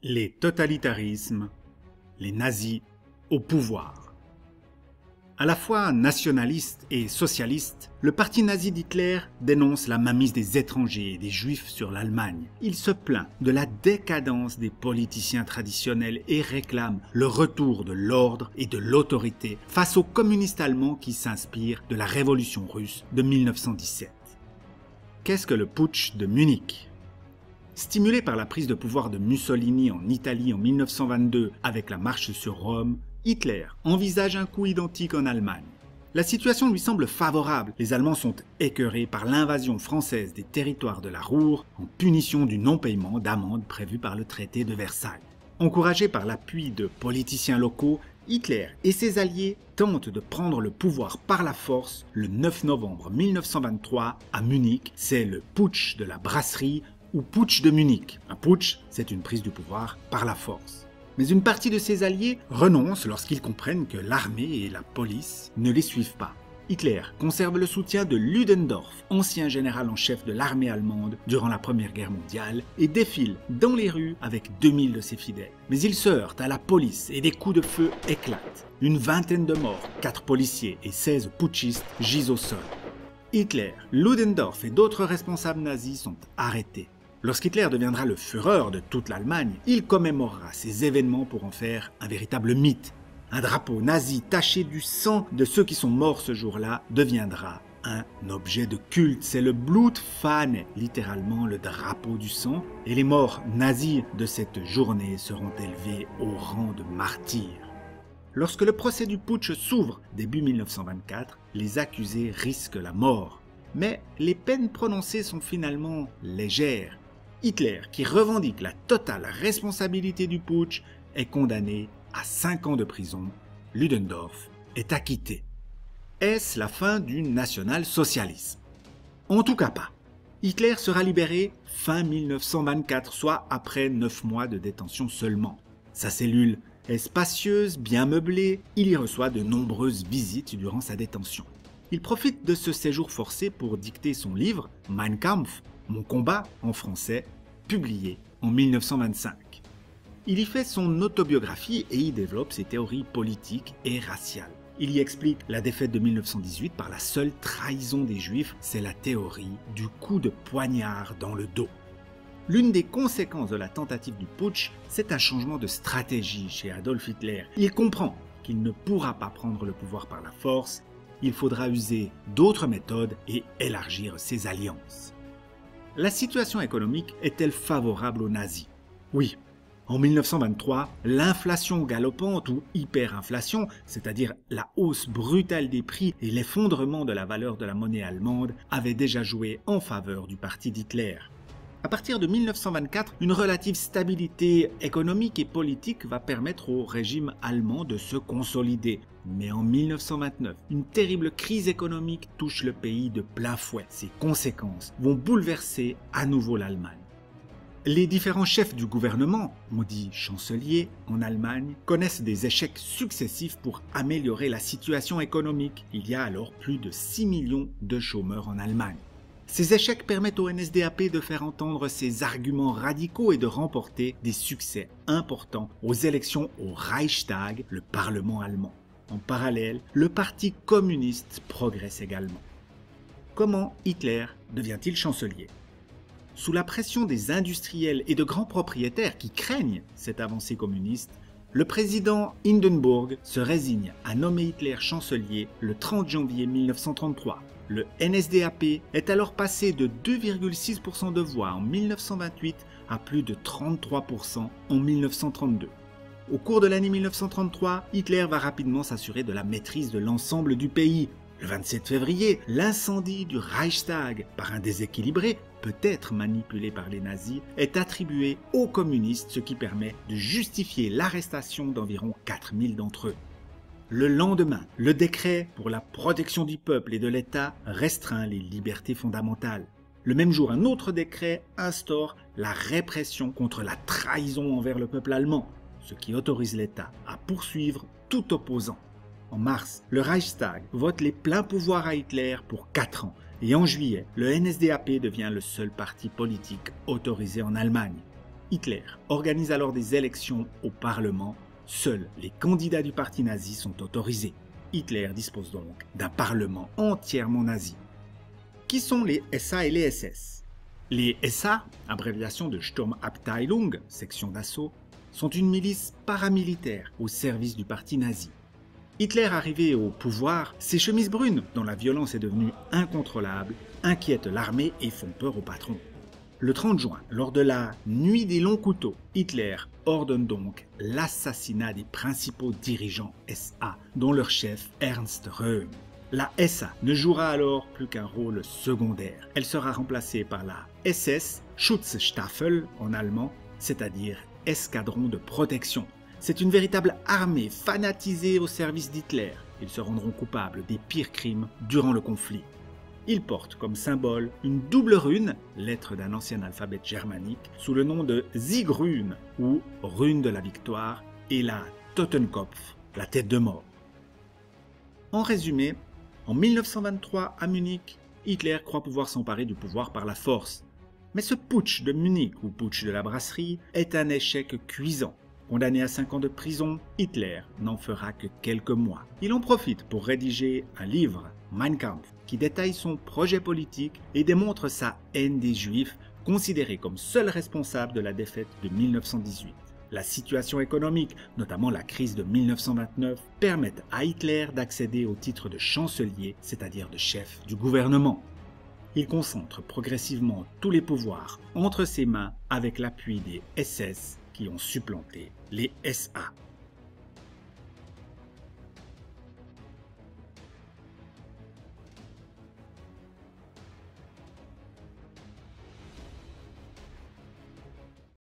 Les totalitarismes, les nazis au pouvoir. À la fois nationaliste et socialiste, le parti nazi d'Hitler dénonce la mainmise des étrangers et des juifs sur l'Allemagne. Il se plaint de la décadence des politiciens traditionnels et réclame le retour de l'ordre et de l'autorité face aux communistes allemands qui s'inspirent de la révolution russe de 1917. Qu'est-ce que le putsch de Munich ? Stimulé par la prise de pouvoir de Mussolini en Italie en 1922 avec la marche sur Rome, Hitler envisage un coup identique en Allemagne. La situation lui semble favorable. Les Allemands sont écœurés par l'invasion française des territoires de la Ruhr en punition du non-paiement d'amendes prévues par le traité de Versailles. Encouragé par l'appui de politiciens locaux, Hitler et ses alliés tentent de prendre le pouvoir par la force le 9 novembre 1923 à Munich. C'est le putsch de la brasserie ou putsch de Munich. Un putsch, c'est une prise du pouvoir par la force. Mais une partie de ses alliés renonce lorsqu'ils comprennent que l'armée et la police ne les suivent pas. Hitler conserve le soutien de Ludendorff, ancien général en chef de l'armée allemande durant la Première Guerre mondiale, et défile dans les rues avec 2000 de ses fidèles. Mais il se heurte à la police et des coups de feu éclatent. Une vingtaine de morts, 4 policiers et 16 putschistes gisent au sol. Hitler, Ludendorff et d'autres responsables nazis sont arrêtés. Lorsqu'Hitler deviendra le Führer de toute l'Allemagne, il commémorera ces événements pour en faire un véritable mythe. Un drapeau nazi taché du sang de ceux qui sont morts ce jour-là deviendra un objet de culte. C'est le Blutfahne, littéralement le drapeau du sang, et les morts nazis de cette journée seront élevés au rang de martyrs. Lorsque le procès du putsch s'ouvre début 1924, les accusés risquent la mort. Mais les peines prononcées sont finalement légères. Hitler, qui revendique la totale responsabilité du putsch, est condamné à 5 ans de prison. Ludendorff est acquitté. Est-ce la fin du national-socialisme? En tout cas pas. Hitler sera libéré fin 1924, soit après 9 mois de détention seulement. Sa cellule est spacieuse, bien meublée, il y reçoit de nombreuses visites durant sa détention. Il profite de ce séjour forcé pour dicter son livre « Mein Kampf », Mon combat en français, publié en 1925. Il y fait son autobiographie et y développe ses théories politiques et raciales. Il y explique la défaite de 1918 par la seule trahison des Juifs, c'est la théorie du coup de poignard dans le dos. L'une des conséquences de la tentative du putsch, c'est un changement de stratégie chez Adolf Hitler. Il comprend qu'il ne pourra pas prendre le pouvoir par la force. Il faudra user d'autres méthodes et élargir ses alliances. La situation économique est-elle favorable aux nazis? Oui. En 1923, l'inflation galopante ou hyperinflation, c'est-à-dire la hausse brutale des prix et l'effondrement de la valeur de la monnaie allemande, avait déjà joué en faveur du parti d'Hitler. À partir de 1924, une relative stabilité économique et politique va permettre au régime allemand de se consolider. Mais en 1929, une terrible crise économique touche le pays de plein fouet. Ses conséquences vont bouleverser à nouveau l'Allemagne. Les différents chefs du gouvernement, on dit chancelier en Allemagne, connaissent des échecs successifs pour améliorer la situation économique. Il y a alors plus de 6 millions de chômeurs en Allemagne. Ces échecs permettent au NSDAP de faire entendre ses arguments radicaux et de remporter des succès importants aux élections au Reichstag, le Parlement allemand. En parallèle, le Parti communiste progresse également. Comment Hitler devient-il chancelier? Sous la pression des industriels et de grands propriétaires qui craignent cette avancée communiste, le président Hindenburg se résigne à nommer Hitler chancelier le 30 janvier 1933. Le NSDAP est alors passé de 2,6% de voix en 1928 à plus de 33% en 1932. Au cours de l'année 1933, Hitler va rapidement s'assurer de la maîtrise de l'ensemble du pays. Le 27 février, l'incendie du Reichstag, par un déséquilibré, peut-être manipulé par les nazis, est attribué aux communistes, ce qui permet de justifier l'arrestation d'environ 4000 d'entre eux. Le lendemain, le décret pour la protection du peuple et de l'État restreint les libertés fondamentales. Le même jour, un autre décret instaure la répression contre la trahison envers le peuple allemand, ce qui autorise l'État à poursuivre tout opposant. En mars, le Reichstag vote les pleins pouvoirs à Hitler pour 4 ans et en juillet, le NSDAP devient le seul parti politique autorisé en Allemagne. Hitler organise alors des élections au Parlement. Seuls les candidats du parti nazi sont autorisés. Hitler dispose donc d'un parlement entièrement nazi. Qui sont les SA et les SS? Les SA, abréviation de Sturmabteilung, section d'assaut, sont une milice paramilitaire au service du parti nazi. Hitler arrivé au pouvoir, ses chemises brunes, dont la violence est devenue incontrôlable, inquiètent l'armée et font peur au patron. Le 30 juin, lors de la Nuit des longs couteaux, Hitler ordonne donc l'assassinat des principaux dirigeants SA, dont leur chef Ernst Röhm. La SA ne jouera alors plus qu'un rôle secondaire. Elle sera remplacée par la SS, Schutzstaffel en allemand, c'est-à-dire escadron de protection. C'est une véritable armée fanatisée au service d'Hitler. Ils se rendront coupables des pires crimes durant le conflit. Ils portent comme symbole une double rune, lettre d'un ancien alphabet germanique, sous le nom de Siegrune, ou rune de la victoire, et la Totenkopf, la tête de mort. En résumé, en 1923 à Munich, Hitler croit pouvoir s'emparer du pouvoir par la force. Mais ce putsch de Munich, ou putsch de la brasserie, est un échec cuisant. Condamné à 5 ans de prison, Hitler n'en fera que quelques mois. Il en profite pour rédiger un livre, Mein Kampf, qui détaille son projet politique et démontre sa haine des Juifs, considérés comme seuls responsables de la défaite de 1918. La situation économique, notamment la crise de 1929, permettent à Hitler d'accéder au titre de chancelier, c'est-à-dire de chef du gouvernement. Il concentre progressivement tous les pouvoirs entre ses mains avec l'appui des SS qui ont supplanté les SA.